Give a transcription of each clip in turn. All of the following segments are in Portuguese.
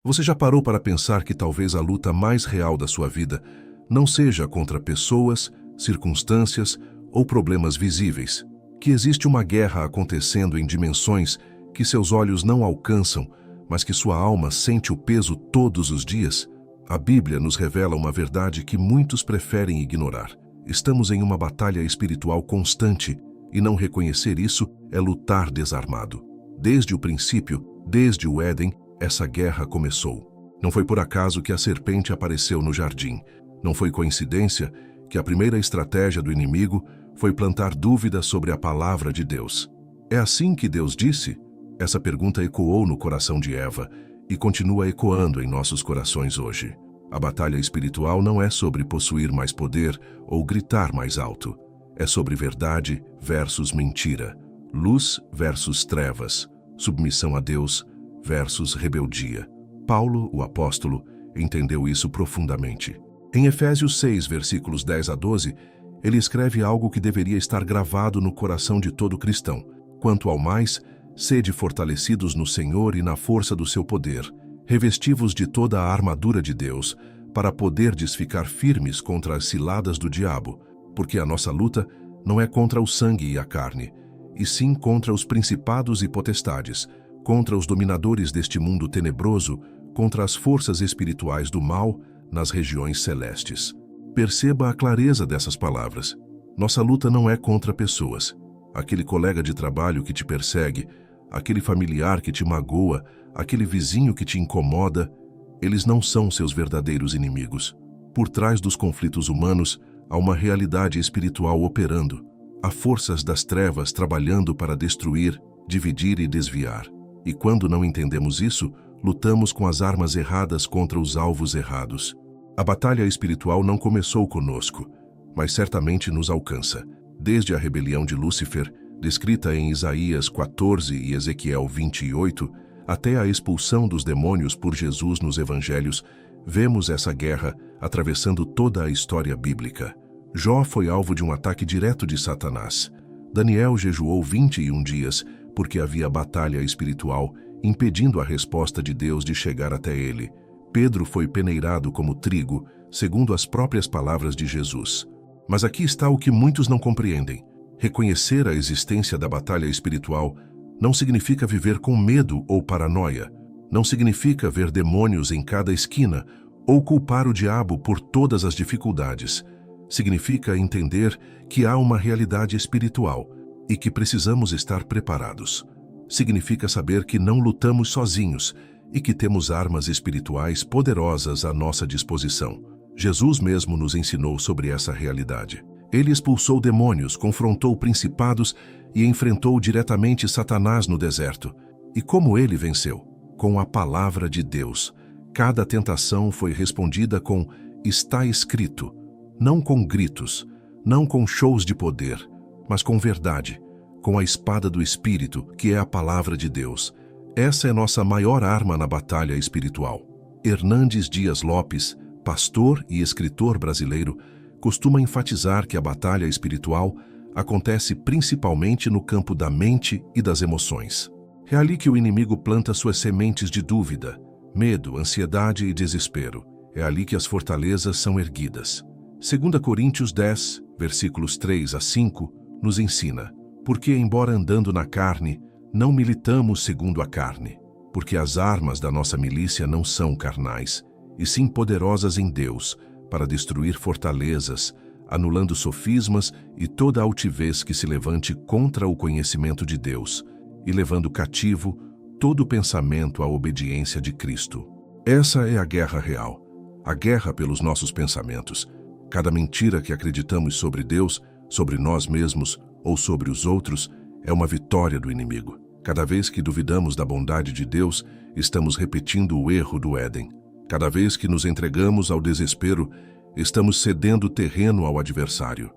Você já parou para pensar que talvez a luta mais real da sua vida não seja contra pessoas, circunstâncias ou problemas visíveis? Que existe uma guerra acontecendo em dimensões que seus olhos não alcançam, mas que sua alma sente o peso todos os dias? A Bíblia nos revela uma verdade que muitos preferem ignorar. Estamos em uma batalha espiritual constante, e não reconhecer isso é lutar desarmado. Desde o princípio, desde o Éden, essa guerra começou. Não foi por acaso que a serpente apareceu no jardim. Não foi coincidência que a primeira estratégia do inimigo foi plantar dúvidas sobre a palavra de Deus. É assim que Deus disse? Essa pergunta ecoou no coração de Eva e continua ecoando em nossos corações hoje. A batalha espiritual não é sobre possuir mais poder ou gritar mais alto. É sobre verdade versus mentira, luz versus trevas, submissão a Deus versus rebeldia. Paulo, o apóstolo, entendeu isso profundamente. Em Efésios 6, versículos 10 a 12, ele escreve algo que deveria estar gravado no coração de todo cristão. Quanto ao mais, sede fortalecidos no Senhor e na força do seu poder, revestivos de toda a armadura de Deus, para poderdes ficar firmes contra as ciladas do diabo, porque a nossa luta não é contra o sangue e a carne, e sim contra os principados e potestades, contra os dominadores deste mundo tenebroso, contra as forças espirituais do mal nas regiões celestes. Perceba a clareza dessas palavras. Nossa luta não é contra pessoas. Aquele colega de trabalho que te persegue, aquele familiar que te magoa, aquele vizinho que te incomoda, eles não são seus verdadeiros inimigos. Por trás dos conflitos humanos, há uma realidade espiritual operando. Há forças das trevas trabalhando para destruir, dividir e desviar. E quando não entendemos isso, lutamos com as armas erradas contra os alvos errados. A batalha espiritual não começou conosco, mas certamente nos alcança. Desde a rebelião de Lúcifer, descrita em Isaías 14 e Ezequiel 28, até a expulsão dos demônios por Jesus nos evangelhos, vemos essa guerra atravessando toda a história bíblica. Jó foi alvo de um ataque direto de Satanás. Daniel jejuou 21 dias porque havia batalha espiritual, impedindo a resposta de Deus de chegar até ele. Pedro foi peneirado como trigo, segundo as próprias palavras de Jesus. Mas aqui está o que muitos não compreendem. Reconhecer a existência da batalha espiritual não significa viver com medo ou paranoia. Não significa ver demônios em cada esquina ou culpar o diabo por todas as dificuldades. Significa entender que há uma realidade espiritual e que precisamos estar preparados. Significa saber que não lutamos sozinhos e que temos armas espirituais poderosas à nossa disposição. Jesus mesmo nos ensinou sobre essa realidade. Ele expulsou demônios, confrontou principados e enfrentou diretamente Satanás no deserto. E como ele venceu? Com a palavra de Deus. Cada tentação foi respondida com "está escrito", não com gritos, não com shows de poder, mas com verdade, com a espada do Espírito, que é a palavra de Deus. Essa é nossa maior arma na batalha espiritual. Hernandes Dias Lopes, pastor e escritor brasileiro, costuma enfatizar que a batalha espiritual acontece principalmente no campo da mente e das emoções. É ali que o inimigo planta suas sementes de dúvida, medo, ansiedade e desespero. É ali que as fortalezas são erguidas. 2 Coríntios 10, versículos 3 a 5, nos ensina: porque, embora andando na carne, não militamos segundo a carne, porque as armas da nossa milícia não são carnais, e sim poderosas em Deus, para destruir fortalezas, anulando sofismas e toda altivez que se levante contra o conhecimento de Deus, e levando cativo todo pensamento à obediência de Cristo. Essa é a guerra real, a guerra pelos nossos pensamentos. Cada mentira que acreditamos sobre Deus, sobre nós mesmos ou sobre os outros, é uma vitória do inimigo. Cada vez que duvidamos da bondade de Deus, estamos repetindo o erro do Éden. Cada vez que nos entregamos ao desespero, estamos cedendo terreno ao adversário.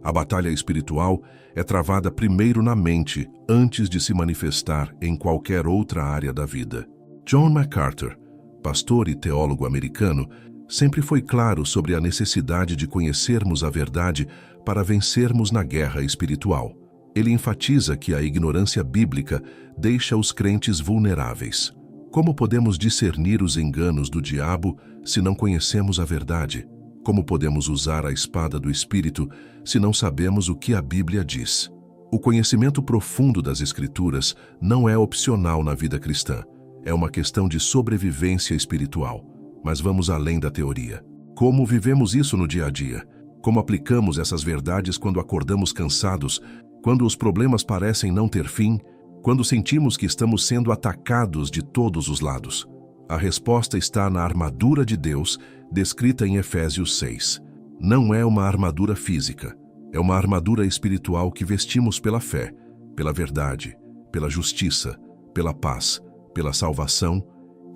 A batalha espiritual é travada primeiro na mente, antes de se manifestar em qualquer outra área da vida. John MacArthur, pastor e teólogo americano, sempre foi claro sobre a necessidade de conhecermos a verdade para vencermos na guerra espiritual. Ele enfatiza que a ignorância bíblica deixa os crentes vulneráveis. Como podemos discernir os enganos do diabo se não conhecemos a verdade? Como podemos usar a espada do Espírito se não sabemos o que a Bíblia diz? O conhecimento profundo das Escrituras não é opcional na vida cristã. É uma questão de sobrevivência espiritual. Mas vamos além da teoria. Como vivemos isso no dia a dia? Como aplicamos essas verdades quando acordamos cansados, quando os problemas parecem não ter fim, quando sentimos que estamos sendo atacados de todos os lados? A resposta está na armadura de Deus, descrita em Efésios 6. Não é uma armadura física, é uma armadura espiritual que vestimos pela fé, pela verdade, pela justiça, pela paz, pela salvação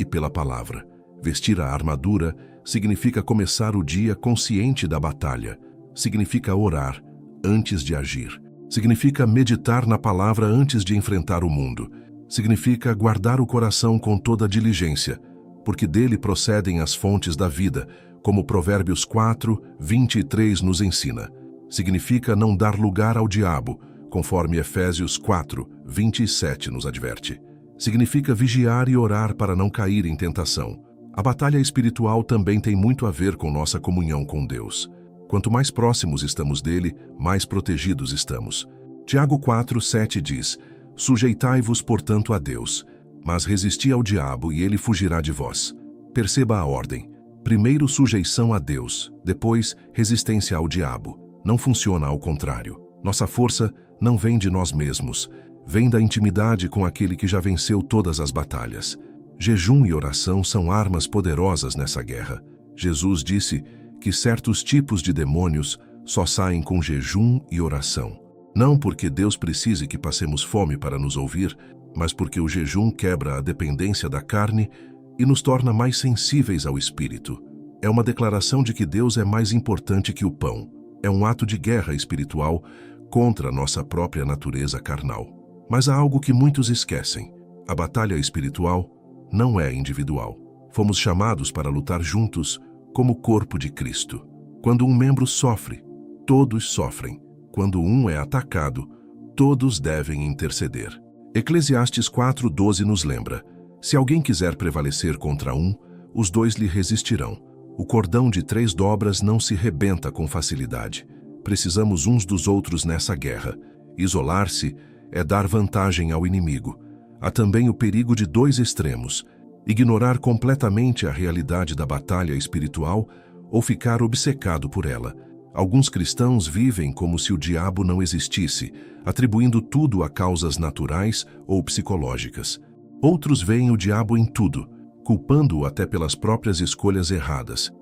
e pela palavra. Vestir a armadura significa começar o dia consciente da batalha, significa orar antes de agir, significa meditar na palavra antes de enfrentar o mundo, significa guardar o coração com toda diligência, porque dele procedem as fontes da vida, como Provérbios 4, 23 nos ensina. Significa não dar lugar ao diabo, conforme Efésios 4, 27 nos adverte. Significa vigiar e orar para não cair em tentação. A batalha espiritual também tem muito a ver com nossa comunhão com Deus. Quanto mais próximos estamos dele, mais protegidos estamos. Tiago 4, 7 diz: Sujeitai-vos, portanto, a Deus, mas resisti ao diabo e ele fugirá de vós. Perceba a ordem. Primeiro sujeição a Deus, depois resistência ao diabo. Não funciona ao contrário. Nossa força não vem de nós mesmos, vem da intimidade com aquele que já venceu todas as batalhas. Jejum e oração são armas poderosas nessa guerra. Jesus disse que certos tipos de demônios só saem com jejum e oração. Não porque Deus precise que passemos fome para nos ouvir, mas porque o jejum quebra a dependência da carne e nos torna mais sensíveis ao Espírito. É uma declaração de que Deus é mais importante que o pão. É um ato de guerra espiritual contra a nossa própria natureza carnal. Mas há algo que muitos esquecem. A batalha espiritual não é individual. Fomos chamados para lutar juntos como o corpo de Cristo. Quando um membro sofre, todos sofrem. Quando um é atacado, todos devem interceder. Eclesiastes 4:12 nos lembra: se alguém quiser prevalecer contra um, os dois lhe resistirão. O cordão de 3 dobras não se rebenta com facilidade. Precisamos uns dos outros nessa guerra. Isolar-se é dar vantagem ao inimigo. Há também o perigo de 2 extremos: ignorar completamente a realidade da batalha espiritual ou ficar obcecado por ela. Alguns cristãos vivem como se o diabo não existisse, atribuindo tudo a causas naturais ou psicológicas. Outros veem o diabo em tudo, culpando-o até pelas próprias escolhas erradas.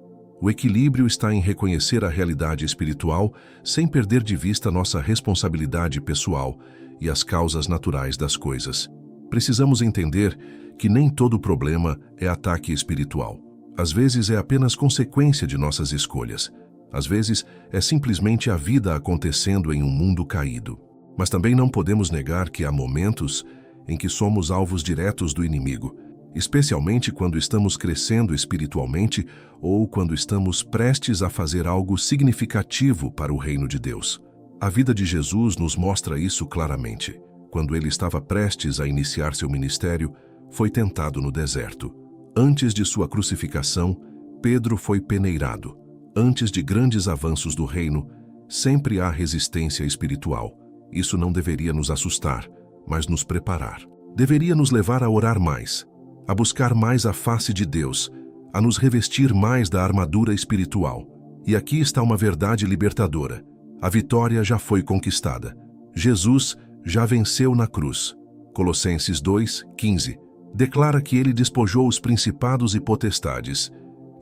O equilíbrio está em reconhecer a realidade espiritual sem perder de vista nossa responsabilidade pessoal e as causas naturais das coisas. Precisamos entender que nem todo problema é ataque espiritual. Às vezes é apenas consequência de nossas escolhas. Às vezes é simplesmente a vida acontecendo em um mundo caído. Mas também não podemos negar que há momentos em que somos alvos diretos do inimigo, especialmente quando estamos crescendo espiritualmente ou quando estamos prestes a fazer algo significativo para o reino de Deus. A vida de Jesus nos mostra isso claramente. Quando ele estava prestes a iniciar seu ministério, foi tentado no deserto. Antes de sua crucificação, Pedro foi peneirado. Antes de grandes avanços do reino, sempre há resistência espiritual. Isso não deveria nos assustar, mas nos preparar. Deveria nos levar a orar mais, a buscar mais a face de Deus, a nos revestir mais da armadura espiritual. E aqui está uma verdade libertadora. A vitória já foi conquistada. Jesus já venceu na cruz. Colossenses 2:15 declara que ele despojou os principados e potestades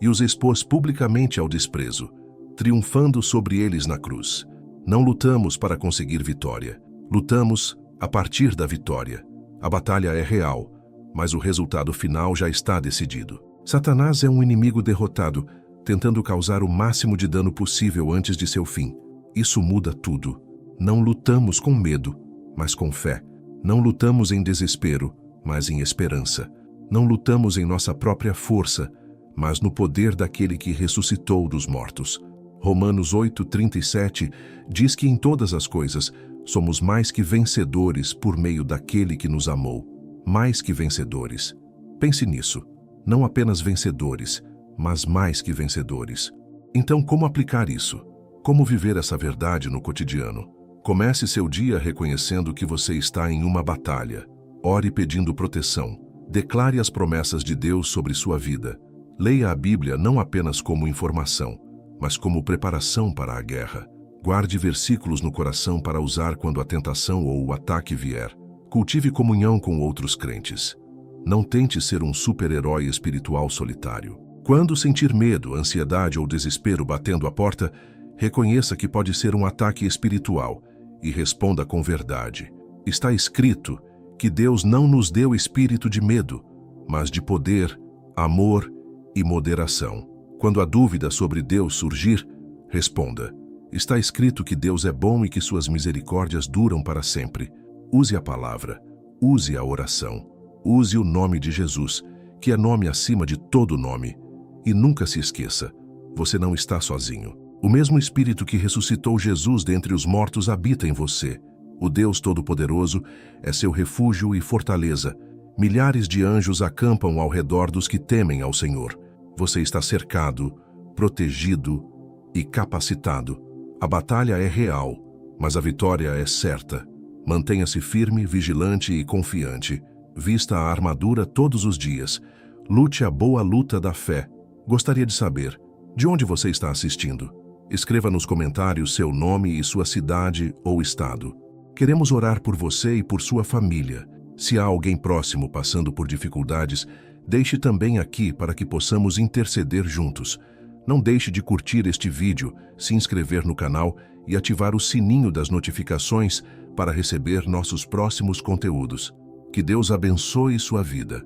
e os expôs publicamente ao desprezo, triunfando sobre eles na cruz. Não lutamos para conseguir vitória. Lutamos a partir da vitória. A batalha é real, mas o resultado final já está decidido. Satanás é um inimigo derrotado, tentando causar o máximo de dano possível antes de seu fim. Isso muda tudo. Não lutamos com medo, mas com fé. Não lutamos em desespero, mas em esperança. Não lutamos em nossa própria força, mas no poder daquele que ressuscitou dos mortos. Romanos 8:37 diz que em todas as coisas somos mais que vencedores por meio daquele que nos amou. Mais que vencedores. Pense nisso. Não apenas vencedores, mas mais que vencedores. Então, como aplicar isso? Como viver essa verdade no cotidiano? Comece seu dia reconhecendo que você está em uma batalha. Ore pedindo proteção. Declare as promessas de Deus sobre sua vida. Leia a Bíblia não apenas como informação, mas como preparação para a guerra. Guarde versículos no coração para usar quando a tentação ou o ataque vier. Cultive comunhão com outros crentes. Não tente ser um super-herói espiritual solitário. Quando sentir medo, ansiedade ou desespero batendo a porta, reconheça que pode ser um ataque espiritual e responda com verdade. Está escrito que Deus não nos deu espírito de medo, mas de poder, amor e moderação. Quando a dúvida sobre Deus surgir, responda: está escrito que Deus é bom e que suas misericórdias duram para sempre. Use a palavra, use a oração, use o nome de Jesus, que é nome acima de todo nome. E nunca se esqueça, você não está sozinho. O mesmo Espírito que ressuscitou Jesus dentre os mortos habita em você. O Deus Todo-Poderoso é seu refúgio e fortaleza. Milhares de anjos acampam ao redor dos que temem ao Senhor. Você está cercado, protegido e capacitado. A batalha é real, mas a vitória é certa. Mantenha-se firme, vigilante e confiante. Vista a armadura todos os dias. Lute a boa luta da fé. Gostaria de saber, de onde você está assistindo? Escreva nos comentários seu nome e sua cidade ou estado. Queremos orar por você e por sua família. Se há alguém próximo passando por dificuldades, deixe também aqui para que possamos interceder juntos. Não deixe de curtir este vídeo, se inscrever no canal e ativar o sininho das notificações para receber nossos próximos conteúdos. Que Deus abençoe sua vida.